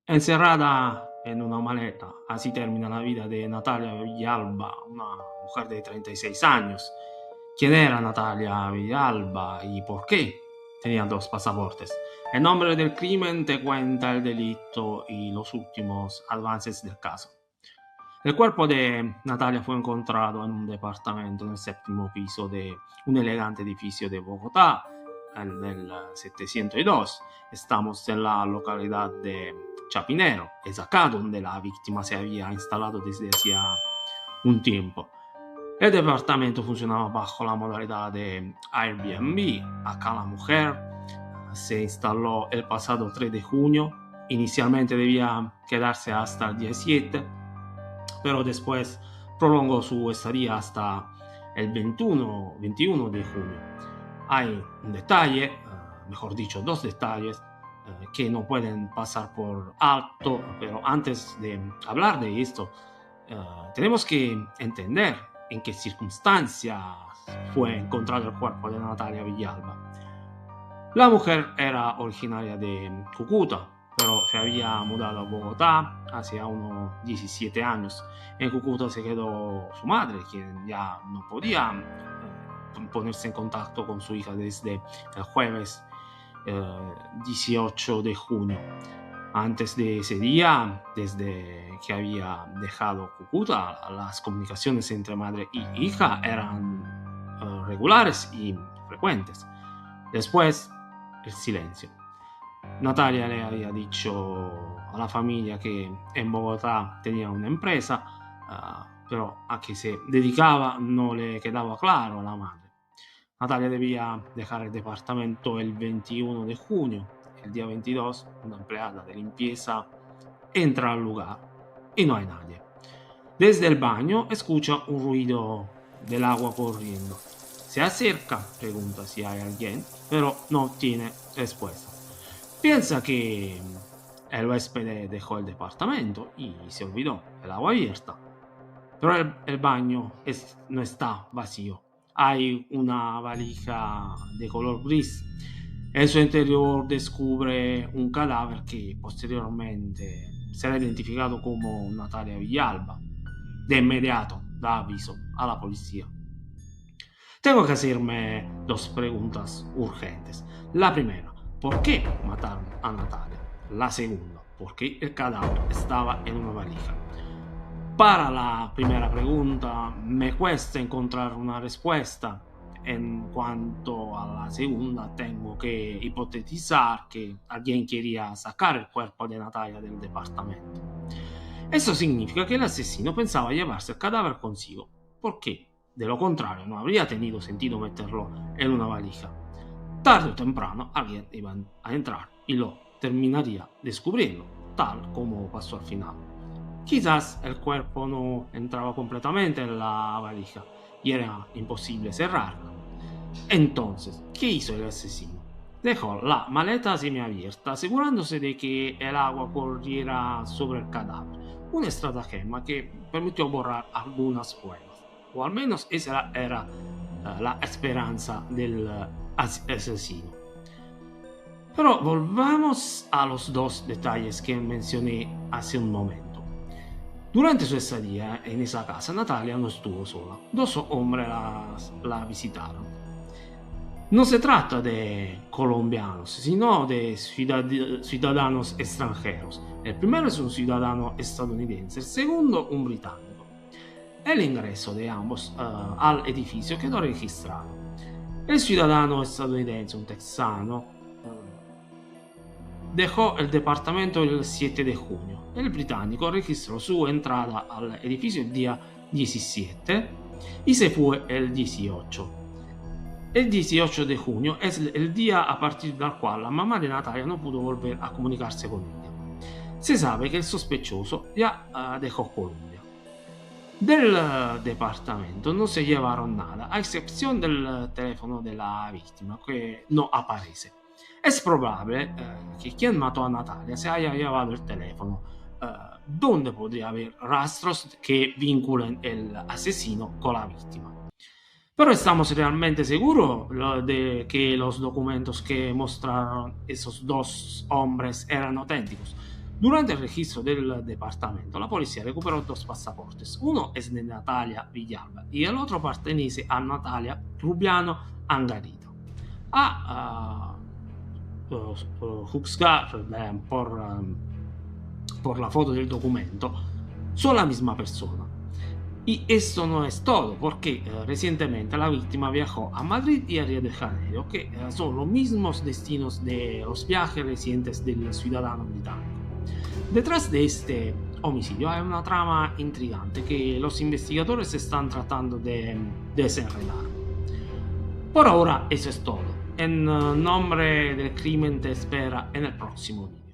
Encerrada en una maleta, así termina la vida de Natalia Villalba, una mujer de 36 años. ¿Quién era Natalia Villalba y por qué tenía dos pasaportes? El nombre del crimen te cuenta el delito y los últimos avances del caso. El cuerpo de Natalia fue encontrado en un departamento en el séptimo piso de un elegante edificio de Bogotá, en el 702. Estamos en la localidad de Chapinero, es acá donde la víctima se había instalado desde hacía un tiempo. El departamento funcionaba bajo la modalidad de Airbnb. Acá la mujer se instaló el pasado 3 de junio. Inicialmente debía quedarse hasta el 17, pero después prolongó su estadía hasta el 21 de junio. Hay un detalle, mejor dicho, dos detalles que no pueden pasar por alto, pero antes de hablar de esto, tenemos que entender en qué circunstancias fue encontrado el cuerpo de Natalia Villalba. La mujer era originaria de Cúcuta, pero se había mudado a Bogotá hace unos 17 años. En Cúcuta se quedó su madre, quien ya no podía ponerse en contacto con su hija desde el jueves 18 de junio. Antes de ese día, desde que había dejado Cúcuta, las comunicaciones entre madre y hija eran regulares y frecuentes. Después, el silencio. Natalia le había dicho a la familia que en Bogotá tenía una empresa, pero a qué se dedicaba no le quedaba claro a la madre. Natalia debía dejar el departamento el 21 de junio. El día 22, una empleada de limpieza entra al lugar y no hay nadie. Desde el baño escucha un ruido del agua corriendo. Se acerca, pregunta si hay alguien, pero no obtiene respuesta. Piensa que el huésped dejó el departamento y se olvidó el agua abierta. Pero el baño no está vacío. Hay una valija de color gris. En su interior descubre un cadáver que posteriormente será identificado como Natalia Villalba. De inmediato da aviso a la policía. Tengo que hacerme dos preguntas urgentes. La primera, ¿por qué mataron a Natalia? La segunda, ¿por qué el cadáver estaba en una valija? Para la primera pregunta me cuesta encontrar una respuesta. En cuanto a la segunda, tengo que hipotetizar que alguien quería sacar el cuerpo de Natalia del departamento. Eso significa que el asesino pensaba llevarse el cadáver consigo. ¿Por qué? De lo contrario, no habría tenido sentido meterlo en una valija. Tarde o temprano alguien iba a entrar y lo terminaría descubriendo, tal como pasó al final. Quizás el cuerpo no entraba completamente en la valija y era imposible cerrarla. Entonces, ¿qué hizo el asesino? Dejó la maleta semiabierta, asegurándose de que el agua corriera sobre el cadáver. Un estratagema que permitió borrar algunas huellas, o al menos esa era la esperanza del asesino. Pero volvamos a los dos detalles que mencioné hace un momento. Durante su estadía en esa casa, Natalia no estuvo sola. Dos hombres la visitaron. No se trata de colombianos, sino de ciudadanos extranjeros. El primero es un ciudadano estadounidense, el segundo un británico. El ingreso de ambos al edificio quedó registrado. El ciudadano estadounidense, un texano, dejó el departamento el 7 de junio. El británico registró su entrada al edificio el día 17 y se fue el 18. El 18 de junio es el día a partir del cual la mamá de Natalia no pudo volver a comunicarse con ella. Se sabe que el sospechoso ya dejó Colombia. Del departamento no se llevaron nada, a excepción del teléfono de la víctima, que no aparece. Es probable que quien mató a Natalia se haya llevado el teléfono, donde podría haber rastros que vinculen el asesino con la víctima. Pero estamos realmente seguros de que los documentos que mostraron esos dos hombres eran auténticos. Durante el registro del departamento, la policía recuperó dos pasaportes. Uno es de Natalia Villalba y el otro pertenece a Natalia Rubiano Angarito. A juzgar por la foto del documento, son la misma persona. Y esto no es todo, porque recientemente la víctima viajó a Madrid y a Río de Janeiro, que son los mismos destinos de los viajes recientes del ciudadano británico. Detrás de este homicidio hay una trama intrigante que los investigadores están tratando de desenredar. Por ahora eso es todo. En nombre del crimen te espera en el próximo video.